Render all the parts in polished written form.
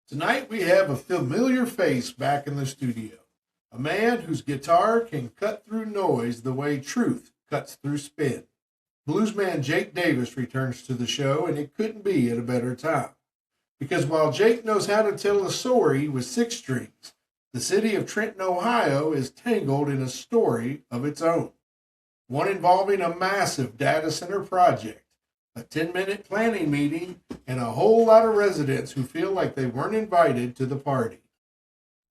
Tonight we have a familiar face back in the studio. A man whose guitar can cut through noise the way truth cuts through spin. Bluesman Jake Davis returns to the show, and it couldn't be at a better time. Because while Jake knows how to tell a story with six strings, the city of Trenton, Ohio is tangled in a story of its own. One involving a massive data center project, a 10-minute planning meeting, and a whole lot of residents who feel like they weren't invited to the party.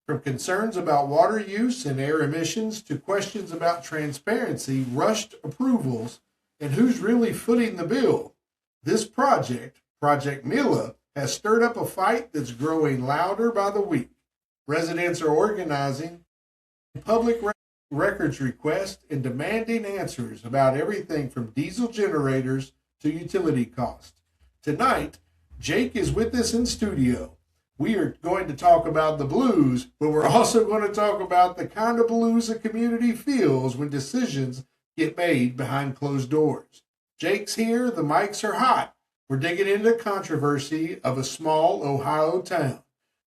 From concerns about water use and air emissions to questions about transparency, rushed approvals, and who's really footing the bill, this project, Project Mila, has stirred up a fight that's growing louder by the week. Residents are organizing public records requests and demanding answers about everything from diesel generators to utility costs. Tonight, Jake is with us in studio. We are going to talk about the blues, but we're also going to talk about the kind of blues a community feels when decisions get made behind closed doors. Jake's here, the mics are hot. We're digging into the controversy of a small Ohio town.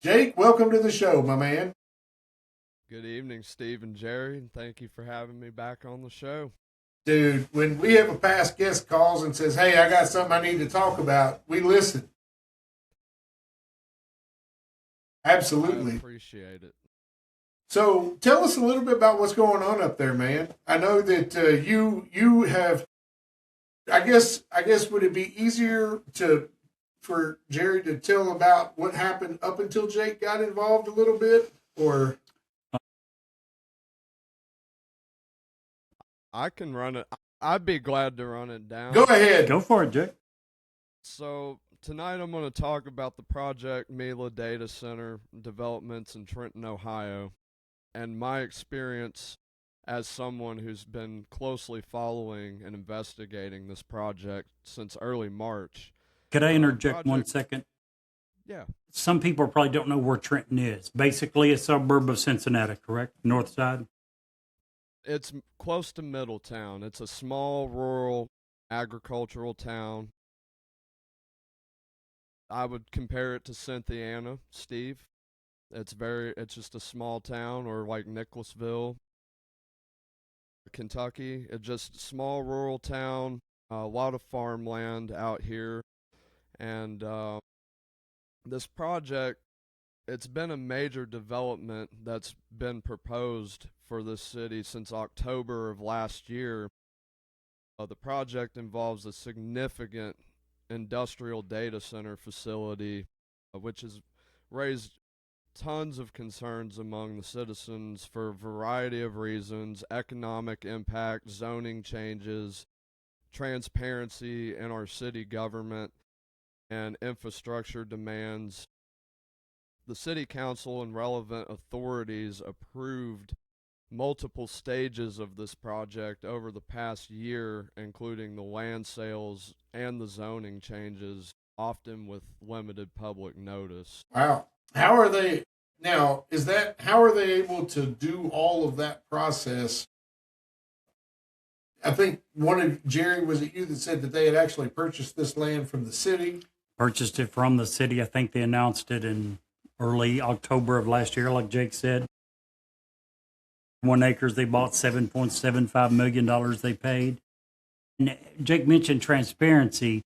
Jake, welcome to the show, my man. Good evening, Steve and Jerry, and thank you for having me back on the show. Dude, when we have a past guest calls and says, hey, I got something I need to talk about, we listen. Absolutely. I appreciate it. So tell us a little bit about what's going on up there, man. I know that you have, I guess would it be easier for Jerry to tell about what happened up until Jake got involved a little bit, or? I can run it. I'd be glad to run it down. Go ahead. Go for it, Jake. So tonight I'm going to talk about the Project Mila data center developments in Trenton, Ohio, and my experience as someone who's been closely following and investigating this project since early March. Could I interject 1 second? Yeah. Some people probably don't know where Trenton is. Basically a suburb of Cincinnati, correct? North side? It's close to Middletown. It's a small, rural, agricultural town. I would compare it to Cynthiana, Steve. It's just a small town, or like Nicholasville, Kentucky. It's just a small, rural town, a lot of farmland out here. And this project, it's been a major development that's been proposed for this city since October of last year. The project involves a significant industrial data center facility, which has raised tons of concerns among the citizens for a variety of reasons: economic impact, zoning changes, transparency in our city government, and infrastructure demands. The city council and relevant authorities approved multiple stages of this project over the past year, including the land sales and the zoning changes, often with limited public notice. Wow. How are they able to do all of that process? I think Jerry, was it you that said that they had actually purchased this land from the city? Purchased it from the city. I think they announced it in early October of last year, like Jake said. 1 acres they bought, $7.75 million they paid. And Jake mentioned transparency.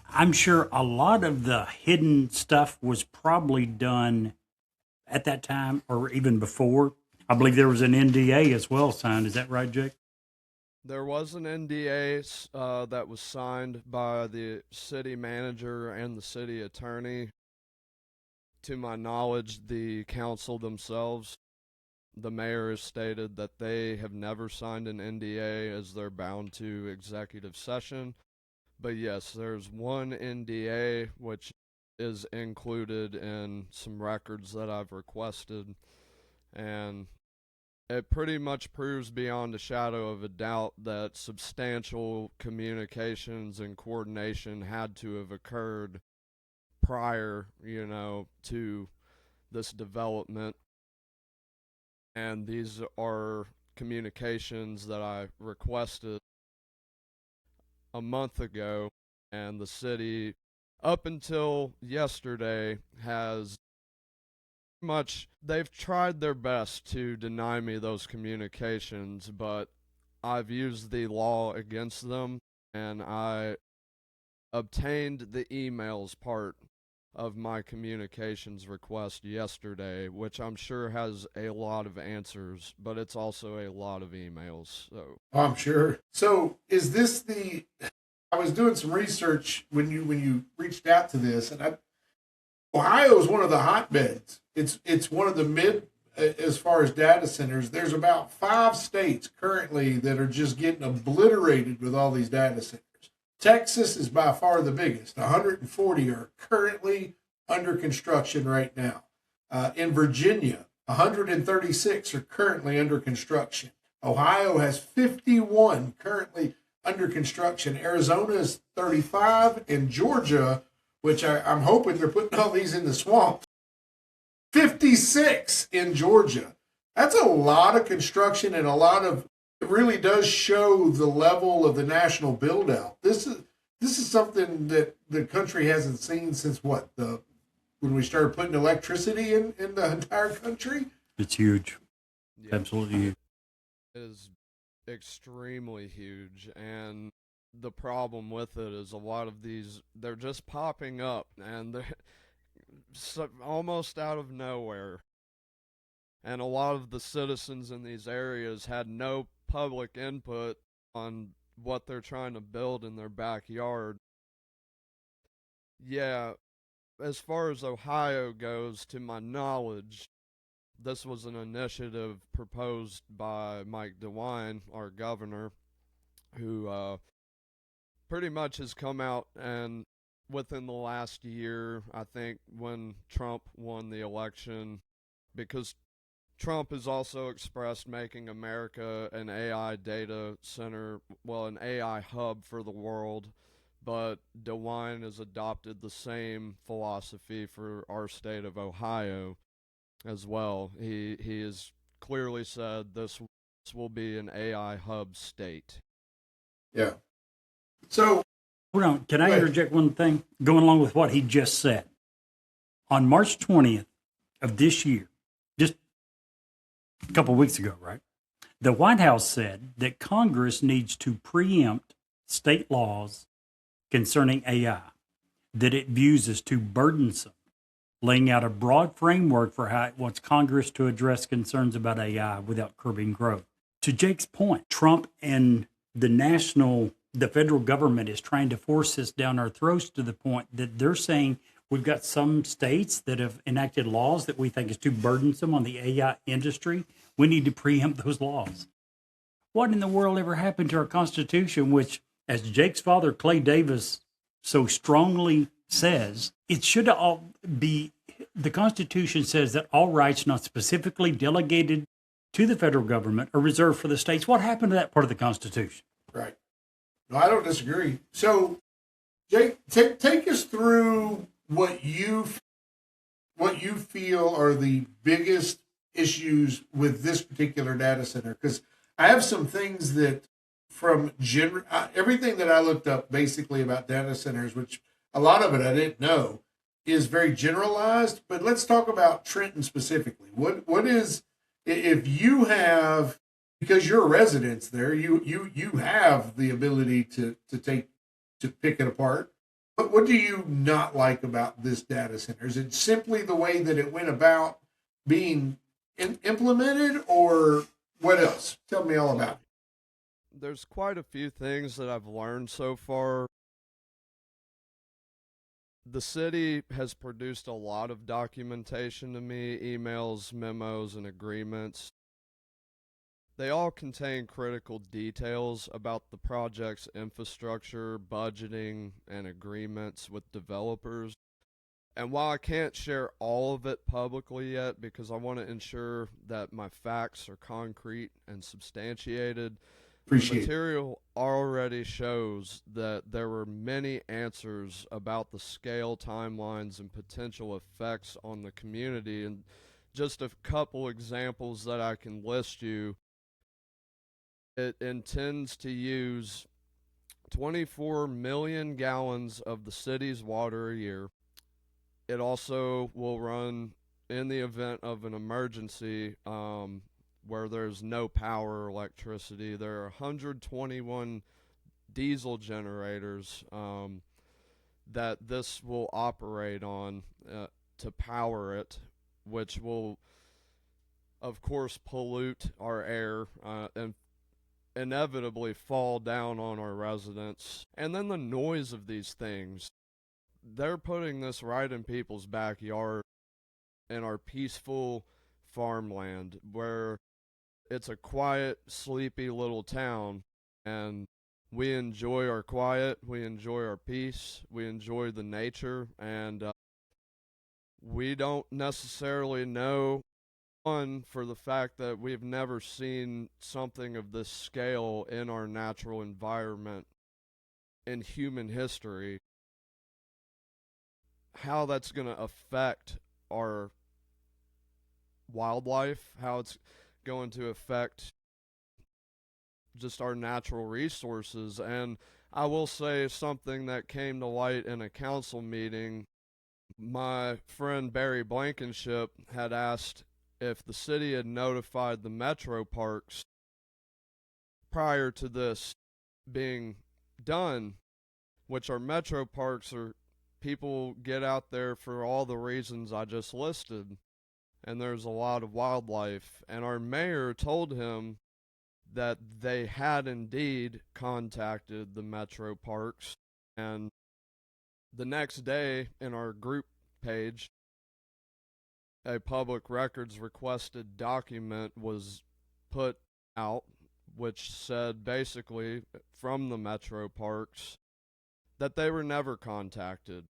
I'm sure a lot of the hidden stuff was probably done at that time or even before. I believe there was an NDA as well signed. Is that right, Jake? There was an NDA that was signed by the city manager and the city attorney. To my knowledge, the council themselves, the mayor, has stated that they have never signed an NDA as they're bound to executive session. But yes, there's one NDA which is included in some records that I've requested, and it pretty much proves beyond a shadow of a doubt that substantial communications and coordination had to have occurred prior, to this development. And these are communications that I requested a month ago, and the city up until yesterday, has much, they've tried their best to deny me those communications, but I've used the law against them, and I obtained the emails part of my communications request yesterday, which I'm sure has a lot of answers, but it's also a lot of emails. So I'm sure. So is this the? I was doing some research when you reached out to this, and Ohio is one of the hotbeds. It's one of the mid as far as data centers. There's about 5 states currently that are just getting obliterated with all these data centers. Texas is by far the biggest. 140 are currently under construction right now. In Virginia, 136 are currently under construction. Ohio has 51 currently under construction. Arizona is 35, and Georgia, which I'm hoping they're putting all these in the swamp, 56 in Georgia. That's a lot of construction and a lot of, it really does show the level of the national build out. This is something that the country hasn't seen since when we started putting electricity in the entire country. It's huge. yeah, Absolutely huge. it is extremely huge, and the problem with it is a lot of these, they're just popping up, and they're almost out of nowhere. And a lot of the citizens in these areas had no public input on what they're trying to build in their backyard. Yeah, as far as Ohio goes, to my knowledge, this was an initiative proposed by Mike DeWine, our governor, who pretty much has come out and within the last year, I think when Trump won the election, because Trump has also expressed making America an AI data center, well, an AI hub for the world, but DeWine has adopted the same philosophy for our state of Ohio as well. He has clearly said this will be an AI hub state. Yeah. So, Hold on. Can I Go ahead. interject one thing? Going along with what he just said. On March 20th of this year, just a couple of weeks ago, right? The White House said that Congress needs to preempt state laws concerning AI that it views as too burdensome, laying out a broad framework for how it wants Congress to address concerns about AI without curbing growth. To Jake's point, Trump and the federal government is trying to force this down our throats to the point that they're saying we've got some states that have enacted laws that we think is too burdensome on the AI industry. We need to preempt those laws. What in the world ever happened to our Constitution, which, as Jake's father, Clay Davis, so strongly says, it should all be, the Constitution says that all rights not specifically delegated to the federal government are reserved for the states. What happened to that part of the Constitution? right. No, I don't disagree. So, Jake, take us through what you feel are the biggest issues with this particular data center, because I have some things that from everything that I looked up basically about data centers, which a lot of it I didn't know, is very generalized. But let's talk about Trenton specifically. What is, if you have, because you're a resident there, you have the ability to pick it apart. But what do you not like about this data center? Is it simply the way that it went about being implemented, or what else? Tell me all about it. There's quite a few things that I've learned so far. The city has produced a lot of documentation to me, emails, memos, and agreements. They all contain critical details about the project's infrastructure, budgeting, and agreements with developers. And while I can't share all of it publicly yet because I want to ensure that my facts are concrete and substantiated, the Appreciate it. material already shows that there were many answers about the scale, timelines, and potential effects on the community. And just a couple examples that I can list you. It intends to use 24 million gallons of the city's water a year. It also will run in the event of an emergency where there's no power or electricity. There are 121 diesel generators that this will operate on to power it, which will, of course, pollute our air and inevitably fall down on our residents. And then the noise of these things. They're putting this right in people's backyard in our peaceful farmland where it's a quiet, sleepy little town, and we enjoy our quiet, we enjoy our peace, we enjoy the nature, and we don't necessarily know, one, for the fact that we've never seen something of this scale in our natural environment in human history, how that's going to affect our wildlife, how it's going to affect just our natural resources. And I will say something that came to light in a council meeting. My friend Barry Blankenship had asked if the city had notified the metro parks prior to this being done, which our metro parks are, people get out there for all the reasons I just listed, and there's a lot of wildlife. And our mayor told him that they had indeed contacted the metro parks, and the next day in our group page, a public records requested document was put out, which said basically from the metro parks that they were never contacted.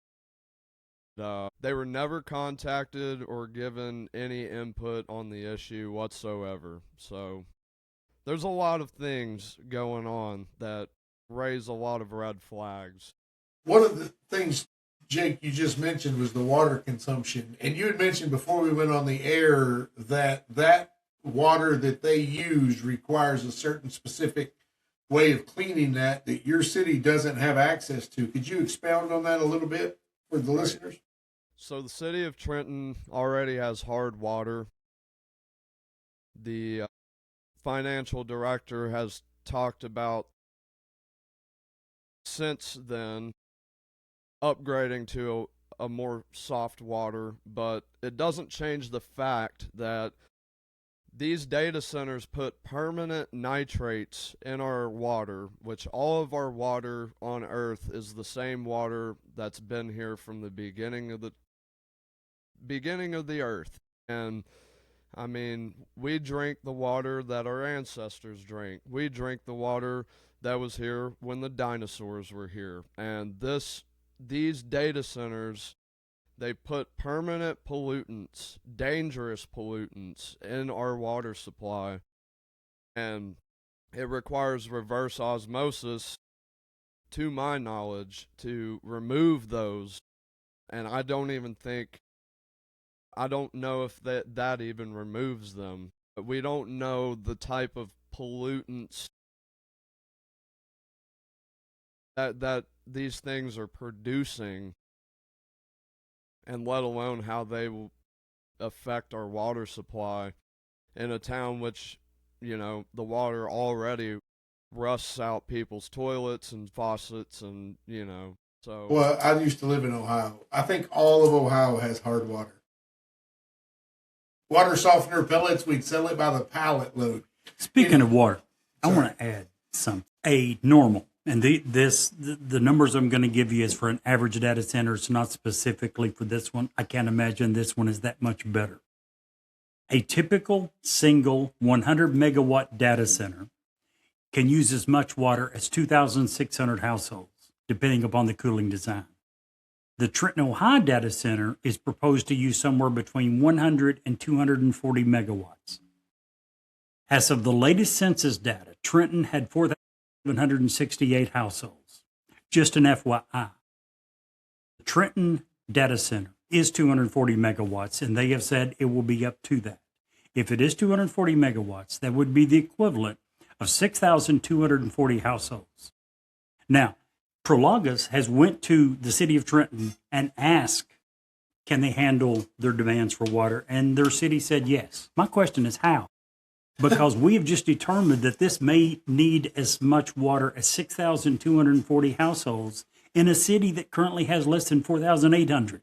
They were never contacted or given any input on the issue whatsoever. So there's a lot of things going on that raise a lot of red flags. One of the things, Jake, you just mentioned was the water consumption. And you had mentioned before we went on the air that that water that they use requires a certain specific way of cleaning that your city doesn't have access to. Could you expound on that a little bit for the listeners? So the city of Trenton already has hard water. The financial director has talked about since then upgrading to a more soft water, but it doesn't change the fact that these data centers put permanent nitrates in our water, which all of our water on Earth is the same water that's been here from the beginning of the Earth. And I mean, we drink the water that our ancestors drank. We drink the water that was here when the dinosaurs were here. And these data centers, they put permanent pollutants, dangerous pollutants, in our water supply. And it requires reverse osmosis, to my knowledge, to remove those. And I don't know if that even removes them. We don't know the type of pollutants that these things are producing, and let alone how they will affect our water supply in a town which, the water already rusts out people's toilets and faucets and, so. Well, I used to live in Ohio. I think all of Ohio has hard water. Water softener pellets, we'd sell it by the pallet load. Speaking of water, I want to add something. A normal, and the numbers I'm going to give you is for an average data center. It's not specifically for this one. I can't imagine this one is that much better. A typical single 100 megawatt data center can use as much water as 2,600 households, depending upon the cooling design. The Trenton, Ohio data center is proposed to use somewhere between 100 and 240 megawatts. As of the latest census data, Trenton had 4,768 households. Just an FYI. The Trenton data center is 240 megawatts, and they have said it will be up to that. If it is 240 megawatts, that would be the equivalent of 6,240 households. Now, Prologis has went to the city of Trenton and asked, can they handle their demands for water? And their city said yes. My question is how? Because we have just determined that this may need as much water as 6,240 households in a city that currently has less than 4,800.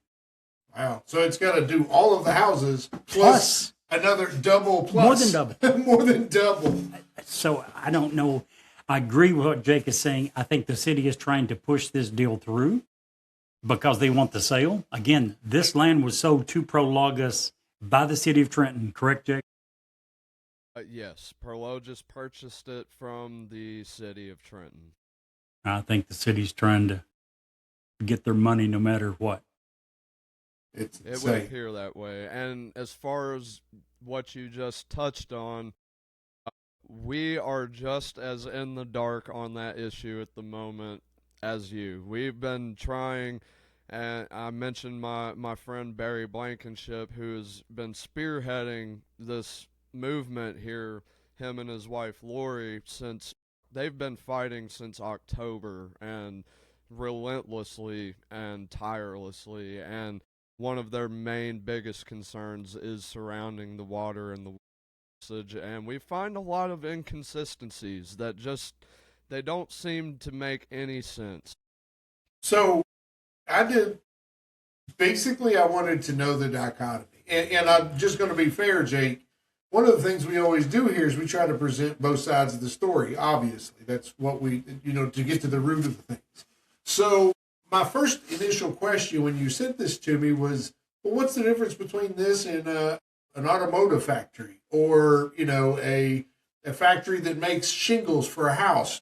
Wow. So it's got to do all of the houses plus another double plus. More than double. More than double. So I don't know. I agree with what Jake is saying. I think the city is trying to push this deal through because they want the sale. Again, this land was sold to Prologis by the city of Trenton, correct, Jake? Yes, Prologis purchased it from the city of Trenton. I think the city's trying to get their money no matter what. It would appear that way. And as far as what you just touched on, we are just as in the dark on that issue at the moment as you. We've been trying, and I mentioned my friend Barry Blankenship, who has been spearheading this movement here, him and his wife Lori, since they've been fighting since October, and relentlessly and tirelessly, and one of their main biggest concerns is surrounding the water and the usage, and we find a lot of inconsistencies that just they don't seem to make any sense. So I wanted to know the dichotomy, and I'm just going to be fair, Jake. One of the things we always do here is we try to present both sides of the story. Obviously, that's what we, to get to the root of the things. So my first initial question when you sent this to me was, well, what's the difference between this and an automotive factory or, a factory that makes shingles for a house?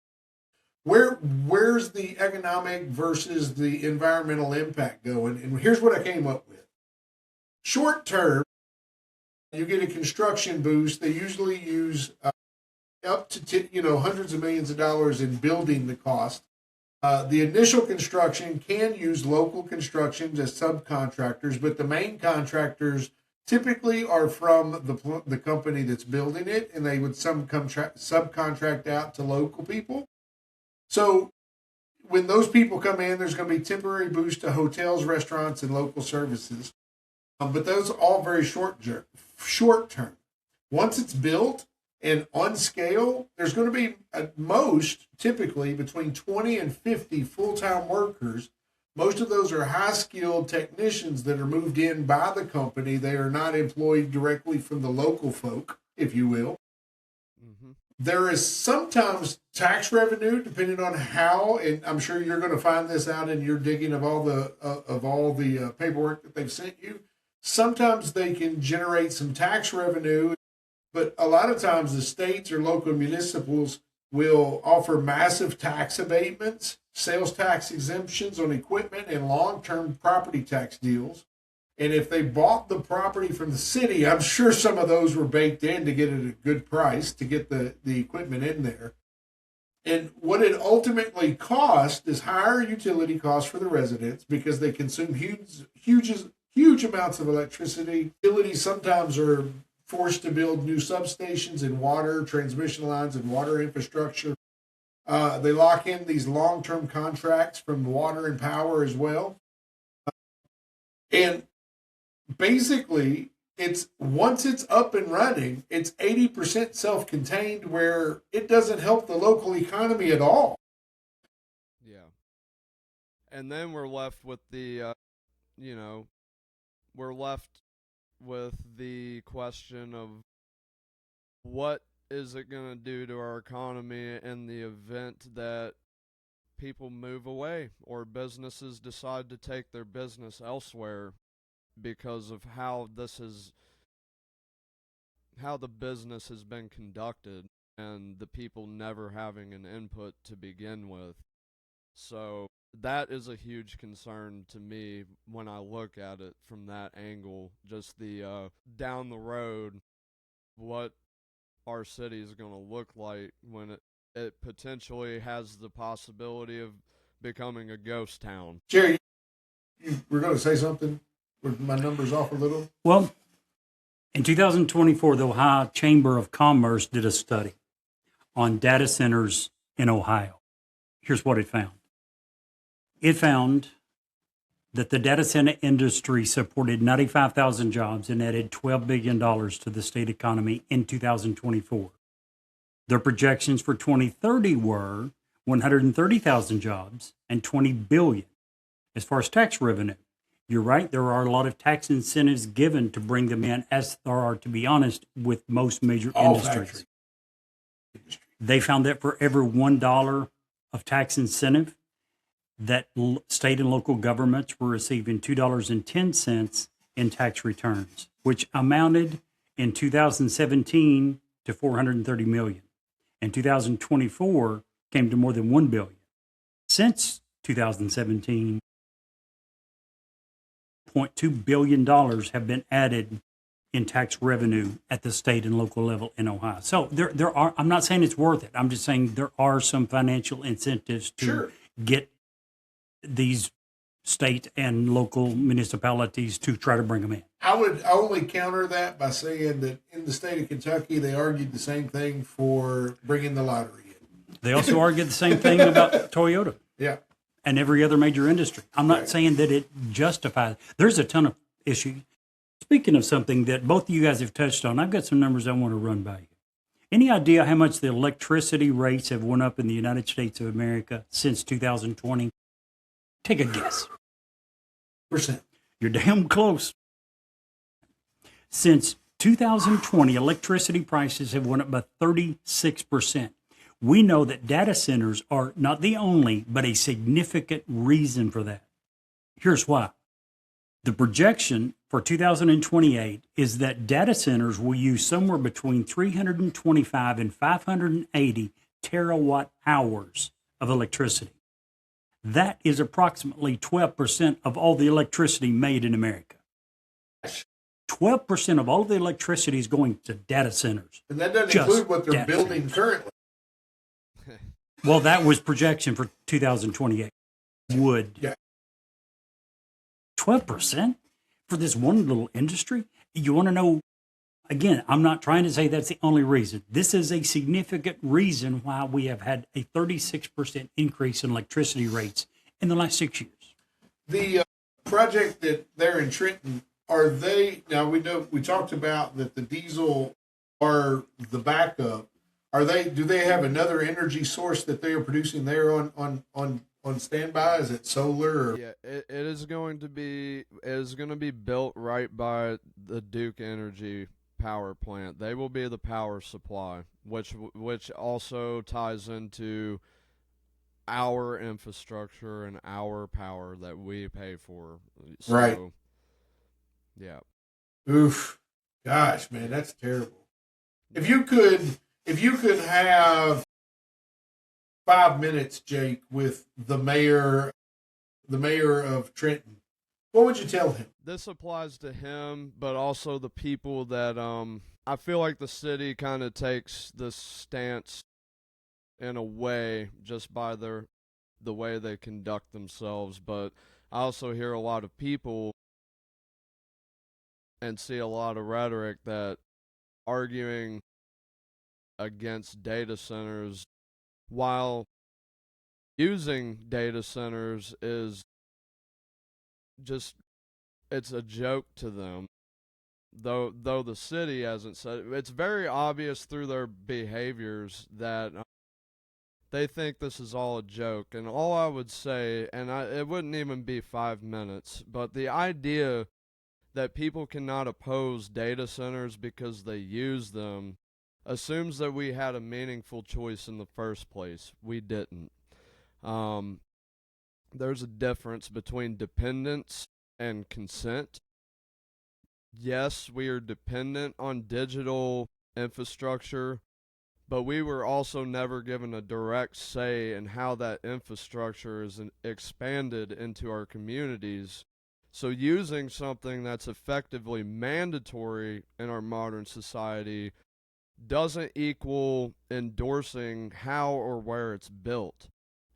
Where's the economic versus the environmental impact going? And here's what I came up with. Short term, you get a construction boost. They usually use up to hundreds of millions of dollars in building the cost. The initial construction can use local construction as subcontractors, but the main contractors typically are from the company that's building it, and they would subcontract out to local people. So when those people come in, there's going to be temporary boost to hotels, restaurants, and local services. But those are all very short term. Once it's built and on scale, there's going to be at most typically between 20 and 50 full-time workers. Most of those are high-skilled technicians that are moved in by the company. They are not employed directly from the local folk, if you will. Mm-hmm. There is sometimes tax revenue, depending on how, and I'm sure you're going to find this out in your digging of all the paperwork that they've sent you. Sometimes they can generate some tax revenue, but a lot of times the states or local municipals will offer massive tax abatements, sales tax exemptions on equipment, and long-term property tax deals. And if they bought the property from the city, I'm sure some of those were baked in to get it at a good price to get the equipment in there. And what it ultimately cost is higher utility costs for the residents because they consume huge amounts of electricity. Utilities sometimes are forced to build new substations and water transmission lines and water infrastructure. They lock in these long-term contracts from water and power as well. And basically, once it's up and running, it's 80% self-contained, where it doesn't help the local economy at all. Yeah. And then we're left with the question of what is it going to do to our economy in the event that people move away or businesses decide to take their business elsewhere because of how the business has been conducted and the people never having an input to begin with. So that is a huge concern to me when I look at it from that angle, just the down the road, what our city is going to look like when it potentially has the possibility of becoming a ghost town. Jerry, you were going to say something? Were my numbers off a little? Well, in 2024, the Ohio Chamber of Commerce did a study on data centers in Ohio. Here's what it found. It found that the data center industry supported 95,000 jobs and added $12 billion to the state economy in 2024. Their projections for 2030 were 130,000 jobs and $20 billion. As far as tax revenue, you're right, there are a lot of tax incentives given to bring them in, as there are, to be honest, with most major industries. They found that for every $1 of tax incentive, that state and local governments were receiving $2.10 in tax returns, which amounted in 2017 to $430 million. In 2024, came to more than $1 billion. Since 2017, $0.2 billion have been added in tax revenue at the state and local level in Ohio. So there are, I'm not saying it's worth it. I'm just saying there are some financial incentives to get these state and local municipalities to try to bring them in. I would only counter that by saying that in the state of Kentucky, they argued the same thing for bringing the lottery in. They also argued the same thing about Toyota. Yeah. And every other major industry. I'm not saying that it justifies. There's a ton of issues. Speaking of something that both of you guys have touched on, I've got some numbers I want to run by you. Any idea how much the electricity rates have went up in the United States of America since 2020? Take a guess. Percent. You're damn close. Since 2020, electricity prices have went up by 36%. We know that data centers are not the only, but a significant reason for that. Here's why. The projection for 2028 is that data centers will use somewhere between 325 and 580 terawatt hours of electricity. That is approximately 12% of all the electricity made in America. 12% of all the electricity is going to data centers. And that doesn't include what they're building currently. Well, that was projection for 2028. Would. Yeah. 12% for this one little industry? You want to know, again, I'm not trying to say that's the only reason. This is a significant reason why we have had a 36% increase in electricity rates in the last 6 years. The project that they're in Trenton, are they, now we know, we talked about that the diesel are the backup. Do they have another energy source that they are producing there on standby? Is it solar? Or? Yeah, it is going to be built right by the Duke Energy power plant. They will be the power supply, which also ties into our infrastructure and our power that we pay for. So, right. Yeah. Oof. Gosh, man, that's terrible. If you could have 5 minutes, Jake, with the mayor of Trenton, what would you tell him? This applies to him, but also the people that I feel like the city kind of takes this stance in a way just by the way they conduct themselves, but I also hear a lot of people and see a lot of rhetoric that arguing against data centers while using data centers is just, it's a joke to them. Though the city hasn't said, it's very obvious through their behaviors that they think this is all a joke. And all I would say, and it wouldn't even be 5 minutes, but the idea that people cannot oppose data centers because they use them assumes that we had a meaningful choice in the first place. We didn't. There's a difference between dependence and consent. Yes, we are dependent on digital infrastructure, but we were also never given a direct say in how that infrastructure is expanded into our communities. So using something that's effectively mandatory in our modern society doesn't equal endorsing how or where it's built.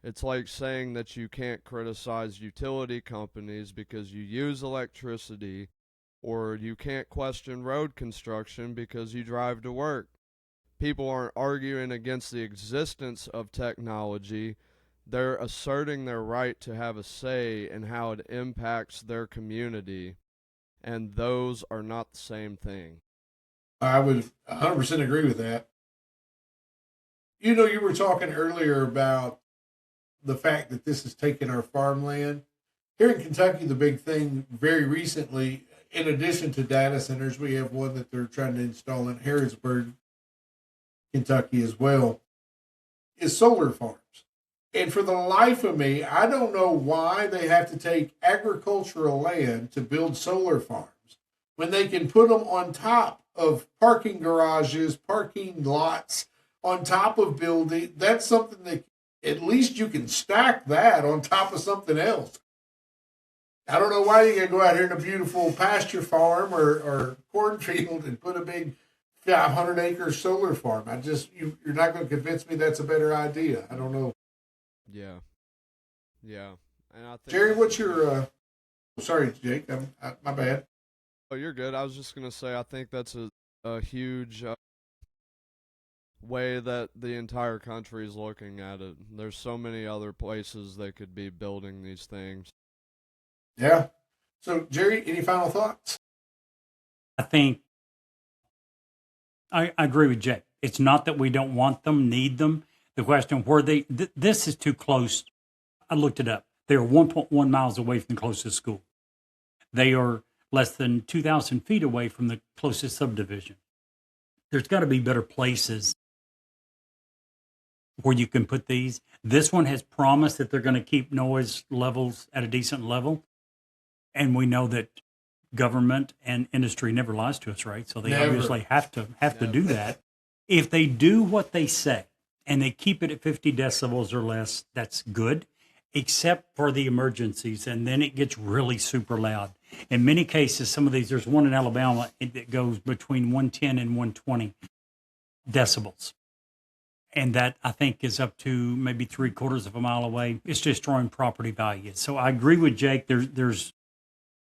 It's like saying that you can't criticize utility companies because you use electricity, or you can't question road construction because you drive to work. People aren't arguing against the existence of technology. they're asserting their right to have a say in how it impacts their community, and those are not the same thing. I would 100% agree with that. You know, you were talking earlier about the fact that this has taken our farmland. Here in Kentucky, the big thing very recently, in addition to data centers, we have one that they're trying to install in Harrisburg, Kentucky as well, is solar farms. And for the life of me, I don't know why they have to take agricultural land to build solar farms when they can put them on top of parking garages, parking lots, on top of building. That's something that at least you can stack that on top of something else. I don't know why you got to go out here in a beautiful pasture farm or cornfield and put a big 500-acre solar farm. You're not going to convince me that's a better idea. I don't know. Yeah. And I think Jerry, what's your? Sorry, Jake. My bad. Oh, you're good. I was just gonna say I think that's a huge way that the entire country is looking at it. There's so many other places they could be building these things. Yeah. So, Jerry, any final thoughts? I think I agree with Jay. It's not that we don't want them, need them. The question where this is too close. I looked it up. They are 1.1 miles away from the closest school. They are less than 2,000 feet away from the closest subdivision. There's got to be better places where you can put these. This one has promised that they're going to keep noise levels at a decent level. And we know that government and industry never lies to us, right? So they obviously have to do that. If they do what they say and they keep it at 50 decibels or less, that's good, except for the emergencies. And then it gets really super loud. In many cases, some of these, there's one in Alabama that goes between 110 and 120 decibels. And that, I think, is up to maybe 3/4 of a mile away. It's destroying property values. So I agree with Jake. There's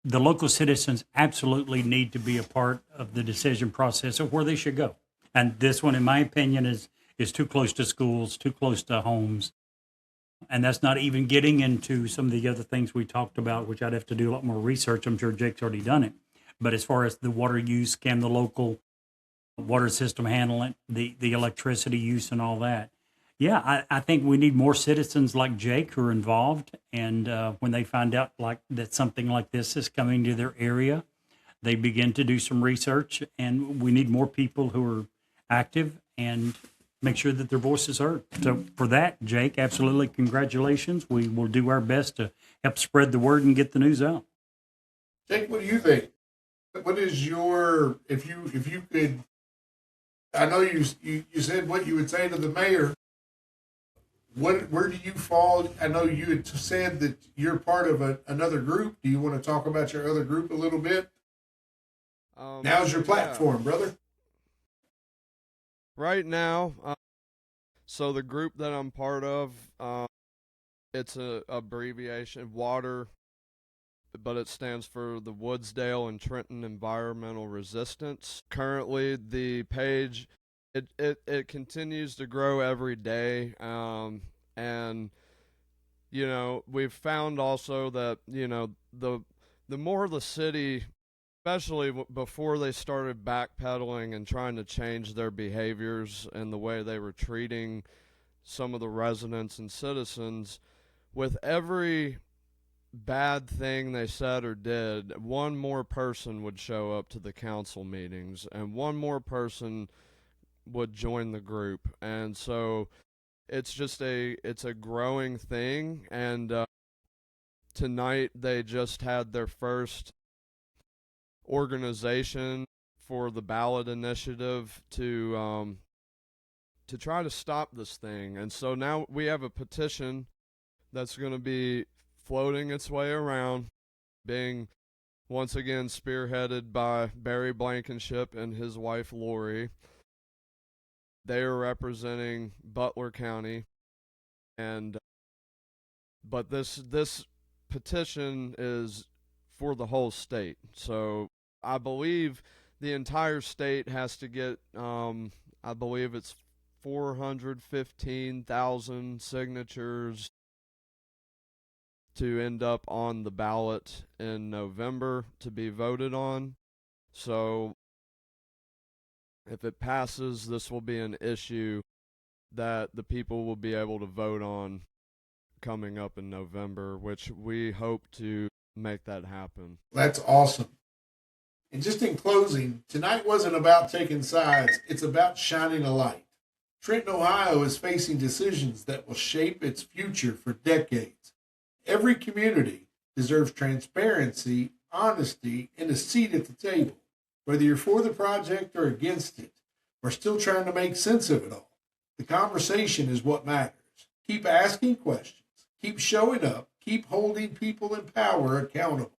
the local citizens absolutely need to be a part of the decision process of where they should go. And this one, in my opinion, is too close to schools, too close to homes. And that's not even getting into some of the other things we talked about, which I'd have to do a lot more research. I'm sure Jake's already done it. But as far as the water use, can the local water system handle it, the electricity use and all that? Yeah, I think we need more citizens like Jake who are involved. And when they find out like that something like this is coming to their area, they begin to do some research. And we need more people who are active and make sure that their voice is heard. So for that, Jake, absolutely congratulations. We will do our best to help spread the word and get the news out. Jake, what do you think? What is your, if you could, I know you said what you would say to the mayor. Where do you fall? I know you had said that you're part of another group. Do you want to talk about your other group a little bit? Now's your platform, brother. Right now, so the group that I'm part of, it's a abbreviation, WATER, but it stands for the Woodsdale and Trenton Environmental Resistance. Currently, the page, it continues to grow every day, and you know, we've found also that, you know, the more the city, especially before they started backpedaling and trying to change their behaviors and the way they were treating some of the residents and citizens, with every bad thing they said or did, one more person would show up to the council meetings and one more person would join the group. And so it's just it's a growing thing. And tonight they just had their first organization for the ballot initiative to try to stop this thing. And so now we have a petition that's going to be floating its way around, being once again spearheaded by Barry Blankenship and his wife Lori. They are representing Butler County, and but this petition is for the whole state. So I believe the entire state has to get, I believe it's 415,000 signatures. to end up on the ballot in November to be voted on. So if it passes, this will be an issue that the people will be able to vote on coming up in November, which we hope to make that happen. That's awesome. And just in closing, tonight wasn't about taking sides. It's about shining a light. Trenton, Ohio is facing decisions that will shape its future for decades. Every community deserves transparency, honesty, and a seat at the table. Whether you're for the project or against it, we're still trying to make sense of it all. The conversation is what matters. Keep asking questions. Keep showing up. Keep holding people in power accountable.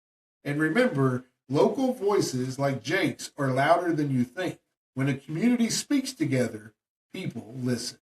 And remember, local voices like Jake's are louder than you think. When a community speaks together, people listen.